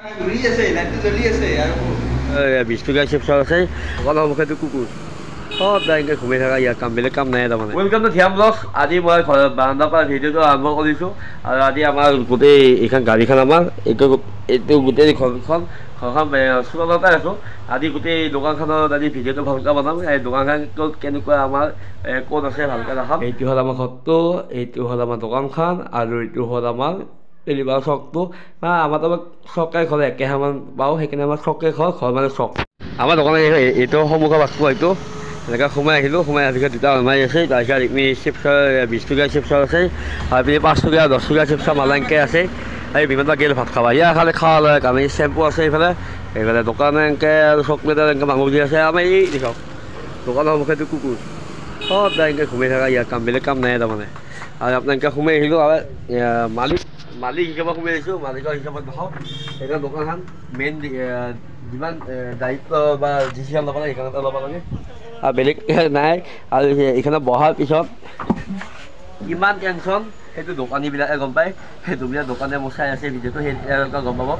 20 টকা চিপছৰ আছে অকণমান মুখেতো কুকুৰ সদায় এনেকৈ ঘূমি থকা ইয়াৰ কাম বেলেগ কাম নাই তাৰমানে ৱেলকাম টু ধ্যান ব্লগছ আজি মই ঘৰত বাৰাণ্ডাৰ পৰা ভিডিঅ'টো আৰম্ভ কৰিছোঁ আৰু আজি আমাৰ গোটেই এইখন গাড়ীখন আমাৰ এইটো গোটেই ঘৰখন চোতালতে আছোঁ আজি গোটেই দোকানখনত আজি ভিডিঅ'টো ভালকৈ বনাম এই দোকানখন কেনেকুৱা আমাৰ ক'ত আছে ভালকৈ দেখাম এইটো হ'ল আমাৰ ঘৰটো এইটো হ'ল আমাৰ দোকানখন আৰু এইটো হ'ল আমাৰ ডেলিভাৰ চকটো আমাৰ তাৰমানে চৰকাৰী ঘৰ একেহামান পাওঁ সেইকাৰণে আমাৰ চৰকাৰী ঘৰ মানে চক আমাৰ দোকানত এইটো সন্মুখৰ বাছটো হয়তো এনেকৈ সোমাই আহিলোঁ সোমাই অহাৰ পিছত দুটা আলমাৰী আছে তাৰপিছত এইপিনি চিপছৰ 20 টকীয়া চিপছৰ আছে আৰু এইপিনি 5 টকীয়া 10 টকীয়া চিপছৰ মালাংকৈ আছে এই বিভিন্ন গেল ভাত খাবা ইয়াৰ খালে খোৱা লয় আমি চেম্পু আছে এইফালে দোকানে এনেকৈ আৰু চকলেটৰ এনেকৈ মাংস দি আছে আমাৰ এই দেখক দোকানৰ মুখেতো কুকুৰ সদায় এনেকৈ ঘূমি থকা ইয়াৰ কাম বেলেগ কাম নাই তাৰমানে আৰু আপোনাক এনেকৈ সোমাই আহিলোঁ আৰু মালিক হিচাপত সোমাই আহিছোঁ মালিকৰ হিচাপত দেখাওঁ সেইখন দোকানখন মেইন যিমান দায়িত্ব বা ডিচিশ্যন ল'ব লাগে সেইখনতে ল'ব লাগে আৰু বেলেগ নাই আৰু এইখনত বহাৰ পিছত কিমান টেনশ্যন সেইটো দোকানীবিলাকে গম পায় সেই দুবিলাক দোকানে মোৰ চাই আছে ভিডিঅ'টো সেই গম পাব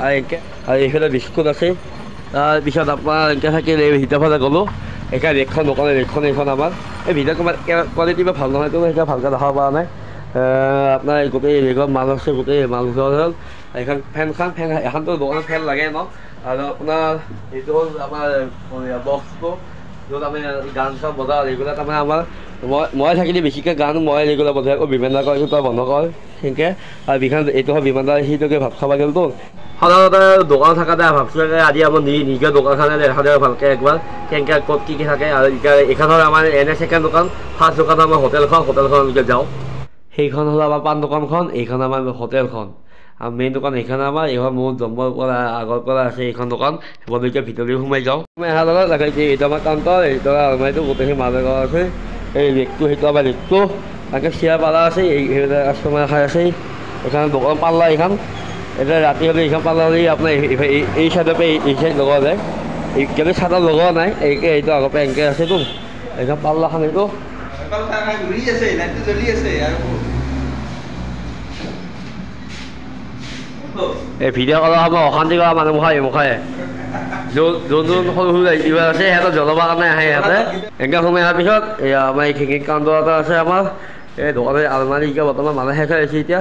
আৰু এনেকৈ আৰু এইফালে বিস্কুট আছে তাৰপিছত আপোনাৰ এনেকৈ থাকিল এই ভিতৰফালে গ'লোঁ সেইকাৰণে ৰেকখন দোকানৰ ৰেকখন এইখন আমাৰ এই ভিডিঅ' কোৱালিটি বা ভাল নহয়তো সেইখন ভালকৈ দেখাব পৰা নাই আপোনাৰ গোটেই ৰেকত মাল আছে গোটেই মাল হ'ল এইখন ফেন এখনতো দোকানত ফেন লাগে ন আৰু আপোনাৰ এইটো হ'ল আমাৰ বক্সটো য'ত আমি গান চান বজাওঁ ৰেগুলাৰ তাৰমানে আমাৰ মই থাকিলে বেছিকৈ গান মই ৰেগুলাৰ বজাই আকৌ বিমান দাৰ এইটো তই বন্ধ কৰ সেনেকৈ আৰু এইটো হ'ল বিমান দাৰ সিটোকে ভাত খাব গ'লতো সাধাৰণতে দোকান থাকাতে ভাবছোঁ আজি আমাৰ নিজৰ দোকানখনে দেখা যায় ভালকৈ একবাৰ কেনেকৈ ক'ত কি থাকে আৰু এইখন হ'ল আমাৰ এনে ছেকেণ্ড দোকান ফাৰ্ষ্ট দোকান আমাৰ হোটেলখনলৈকে যাওঁ সেইখন হ'ল আমাৰ পাণ দোকানখন এইখন আমাৰ হোটেলখন আৰু মেইন দোকান এইখন আমাৰ এইখন মোৰ জন্মৰ পৰা আগৰ পৰা আছে এইখন দোকান সেইখনলৈকে ভিতৰলৈ সোমাই যাওঁ সোমাই অহাৰ লগত লাগে এইটো আমাৰ কাউণ্টাৰ এইটো আলমাৰীটো গোটেইখিনি মাল আছে এই ৰেকটো সেইটো আমাৰ ৰেকটো তাকে চিয়াৰ পালা আছে এইবিলাক কাষ্টমাৰ খাই আছে এইখন দোকান পাল্লা এইখন এতিয়া ৰাতি হ'লে এইখন পাল্লা হ'লে আপোনাৰ এই চাইডৰ পৰা এই চাইড লগোৱা যায় কিন্তু চাদৰ লগোৱা নাই এইটো আগৰ পৰা এনেকৈ আছেতো এইখন পাল্লাখন এইটো এই ভিডিঅ' কলৰ সময় অশান্তি কৰা মানুহ মুখায়ে যোন সৰু সৰু ইউটিউবাৰ আছে সিহঁতৰ জ্বলাবৰ কাৰণে আহে সিহঁতে এনেকৈ সোমাই অহাৰ পিছত এই আমাৰ এই খিঙি কাউণ্টাৰ এটা আছে আমাৰ এই দোকানৰ আলমাৰী এতিয়া বৰ্তমান মানুহ শেষ হৈ আছে এতিয়া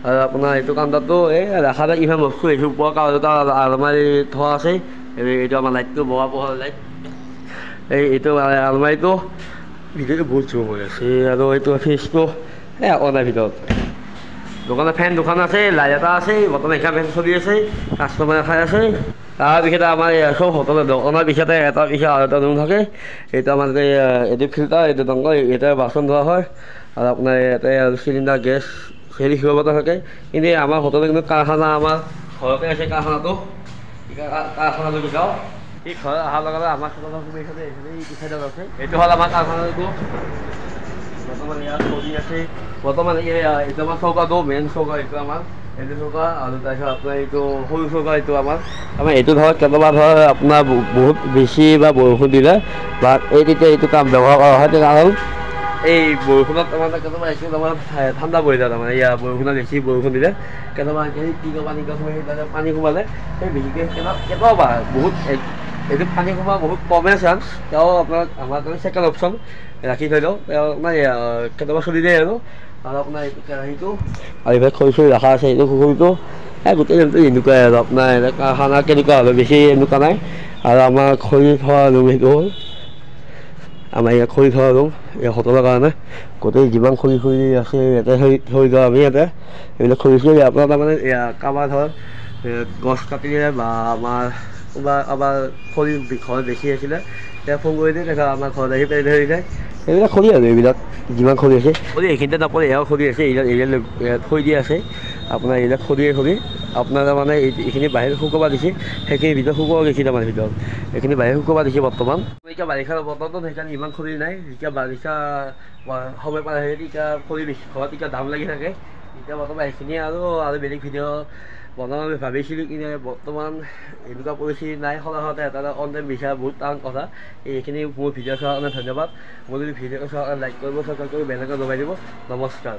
আৰু আপোনাৰ এইটো কাউণ্টাৰটো এই ৰাখাতে কিমান বস্তু এইটো ওপৰৰ কাউণ্টাৰ আলমাৰী থোৱা আছে এইটো আমাৰ লাইটটো বগা পোহৰ লাইট এইটো আলমাৰীটো ভিডিঅ'টো বহুত জুম হৈ আছে আৰু এইটো ফ্ৰিজটো এই আকৌ নাই ভিতৰত দোকানত ফেন দুখন আছে লাইট এটা আছে বৰ্তমান এখন ফেন চলি আছে কাষ্টমাৰে খাই আছে তাৰপিছতে আমাৰ চব হোটেলৰ দোকানৰ পিছতে এটা পিছত আৰু এটা ৰুম থাকে এইটো আমাৰ এইটো ফিল্টাৰ এইটো ডংগ ইয়াতে বাচন ধোৱা হয় আৰু আপোনাৰ ইয়াতে চিলিণ্ডাৰ গেছ চেৰি শিৱবতা থাকে কিন্তু আমাৰ হোটেলত কিন্তু কাৰখানা আমাৰ ঘৰতে আছে কাৰখানালৈকে যাওঁ এই ঘৰ অহাৰ লগে লগে আমাৰ এইটো চাইডত আছে এইটো হ'ল আমাৰ কাৰখানাটো বৰ্তমান ইয়াত চলি আছে বৰ্তমান এইটো আমাৰ চৌকাটো মেইন চৌকা এইটো আমাৰ এইটো চৌকা আৰু তাৰপিছত আপোনাৰ এইটো সৰু চৌকা এইটো আমাৰ এইটো ধৰক কেতিয়াবা ধৰক আপোনাৰ বহুত বেছি বা বৰষুণ দিলে বা তেতিয়া এইটো কাম ব্যৱহাৰ কৰা হয় কাৰণ এই বৰষুণত তাৰমানে কেতিয়াবা এইটো তাৰমানে ঠাণ্ডা পৰি যায় তাৰমানে ইয়াৰ বৰষুণত বেছি বৰষুণ দিলে কেতিয়াবা পানী সোমালে সেই বেছিকৈ কেতিয়াবা বহুত এইটো পানী সোমোৱা বহুত কমে চান্স তেওঁ আপোনাক আমাৰ কাৰণে ছেকেণ্ড অপশ্যন ৰাখি থৈ লওঁ আপোনাৰ কেতিয়াবা চলি যায় আৰু আপোনাৰ এইটো কেৰাহীটো আৰু এইফালে খৰি চৰি ৰখা আছে এইটো পুখুৰীটো গোটেই দিনটো এনেকুৱাই আৰু আপোনাৰ কাৰখানা কেনেকুৱা হ'লে বেছি এনেকুৱা নাই আৰু আমাৰ খৰি থোৱা ৰুম সেইটো হ'ল আমাৰ ইয়াত খৰি থোৱা ৰুম এই হোটেলৰ কাৰণে গোটেই যিমান খৰি আছে ইয়াতে থৈ দিওঁ আমি ইয়াতে এইবিলাক খৰি চৰি আপোনাৰ তাৰমানে কাৰোবাৰ ধৰক গছ কাটিলে বা আমাৰ খৰি ঘৰত বেছি আছিলে তেওঁ ফোন কৰি দিয়ে দেখা আমাৰ ঘৰত আহি পেলাই ধৰি যায় এইবিলাক খৰি আৰু এইবিলাক যিমান খৰি আছে খৰি এইখিনিতে নপৰে এয়াও খৰি আছে এইবিলাক থৈ দিয়া আছে আপোনাৰ এইবিলাক খৰি আপোনাৰ তাৰমানে এইখিনি বাহিৰত শুকুৱাব দিছে সেইখিনি ভিতৰত শুকুৱাব দিছে তাৰমানে ভিতৰত এইখিনি বাহিৰত শুকুৱাব দিছে বৰ্তমান এতিয়া বাৰিষাৰ বতৰটো সেইকাৰণে ইমান খৰি নাই যেতিয়া বাৰিষা সময় পালে তেতিয়া খৰি বেছি ঘৰত এতিয়া দাম লাগি থাকে এতিয়া বৰ্তমান এইখিনিয়ে আৰু বেলেগ ভিডিঅ' বনাম আমি ভাবিছিলোঁ কিন্তু বৰ্তমান এনেকুৱা পৰিস্থিতি নাই সদায়তে এটা অনলাইন বিচাৰ বহুত টান কথা এইখিনি মোৰ ভিডিঅ' চোৱাৰ কাৰণে ধন্যবাদ মোৰ যদি ভিডিঅ'টো চোৱাৰ কাৰণে লাইক কৰিব ছাবস্ক্ৰাইব কৰি বেলেগক দবাই দিব নমস্কাৰ।